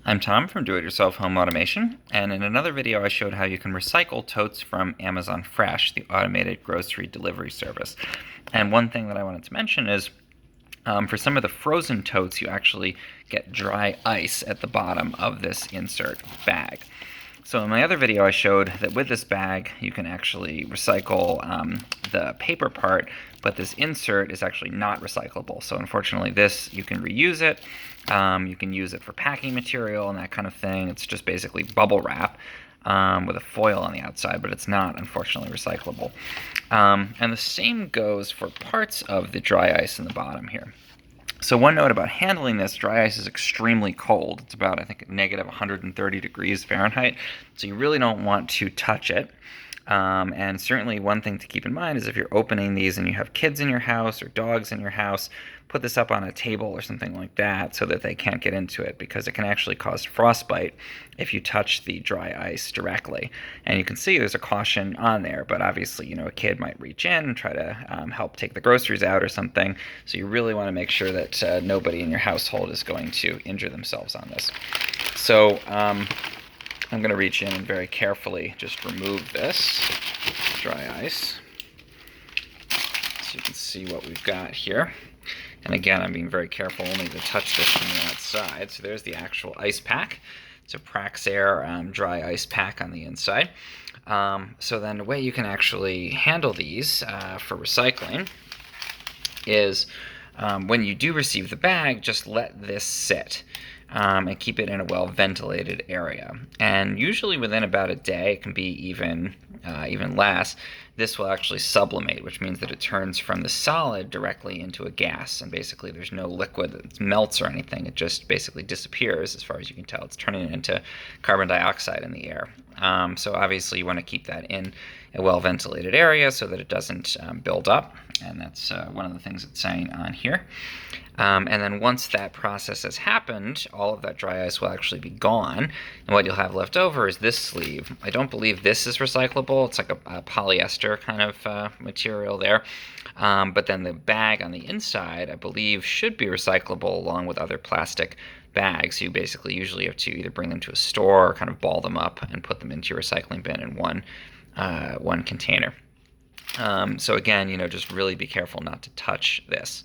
I'm Tom from Do It Yourself Home Automation, and in another video I showed how you can recycle totes from Amazon Fresh, the automated grocery delivery service. And one thing that I wanted to mention is for some of the frozen totes, you actually get dry ice at the bottom of this insert bag. So in my other video I showed that with this bag you can actually recycle the paper part, but this insert is actually not recyclable. So unfortunately this, you can reuse it. You can use it for packing material and that kind of thing. It's just basically bubble wrap with a foil on the outside, but it's not, unfortunately, recyclable. And the same goes for parts of the dry ice in the bottom here. So one note about handling this, dry ice is extremely cold. It's about, I think, negative 130 degrees Fahrenheit. So you really don't want to touch it. And certainly one thing to keep in mind is if you're opening these and you have kids in your house or dogs in your house, put this up on a table or something like that so that they can't get into it, because it can actually cause frostbite if you touch the dry ice directly. And you can see there's a caution on there, but obviously, a kid might reach in and try to help take the groceries out or something. So you really want to make sure that nobody in your household is going to injure themselves on this. So I'm going to reach in and very carefully just remove this dry ice so you can see what we've got here. And again, I'm being very careful only to touch this from the outside. So there's the actual ice pack. It's a Praxair dry ice pack on the inside. So then the way you can actually handle these for recycling is when you do receive the bag, just let this sit. And keep it in a well-ventilated area. And usually within about a day, it can be even less, this will actually sublimate, which means that it turns from the solid directly into a gas. And basically there's no liquid that melts or anything. It just basically disappears as far as you can tell. It's turning it into carbon dioxide in the air. So obviously you want to keep that in a well-ventilated area so that it doesn't build up. And that's one of the things it's saying on here. And then once that process has happened, all of that dry ice will actually be gone. And what you'll have left over is this sleeve. I don't believe this is recyclable. It's like a polyester kind of material there. But then the bag on the inside, I believe, should be recyclable along with other plastic bags. You basically usually have to either bring them to a store or kind of ball them up and put them into your recycling bin in one container. So again, just really be careful not to touch this.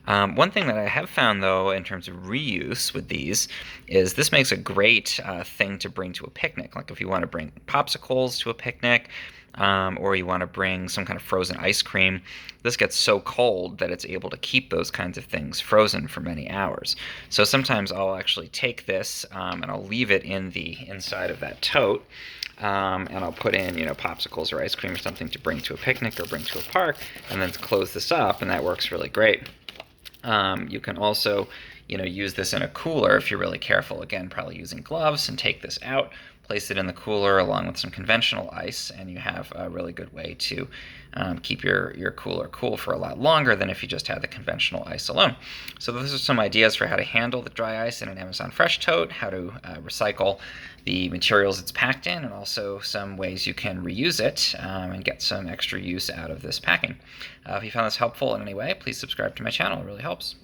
One thing that I have found, though, in terms of reuse with these, is this makes a great thing to bring to a picnic. Like if you want to bring popsicles to a picnic, or you want to bring some kind of frozen ice cream, this gets so cold that it's able to keep those kinds of things frozen for many hours. So sometimes I'll actually take this and I'll leave it in the inside of that tote. And I'll put in, popsicles or ice cream or something to bring to a picnic or bring to a park, and then close this up, and that works really great. You can also, use this in a cooler if you're really careful. Again, probably using gloves, and take this out, place it in the cooler along with some conventional ice, and you have a really good way to keep your cooler cool for a lot longer than if you just had the conventional ice alone. So those are some ideas for how to handle the dry ice in an Amazon Fresh tote, how to recycle the materials it's packed in, and also some ways you can reuse it and get some extra use out of this packing. If you found this helpful in any way, please subscribe to my channel. It really helps.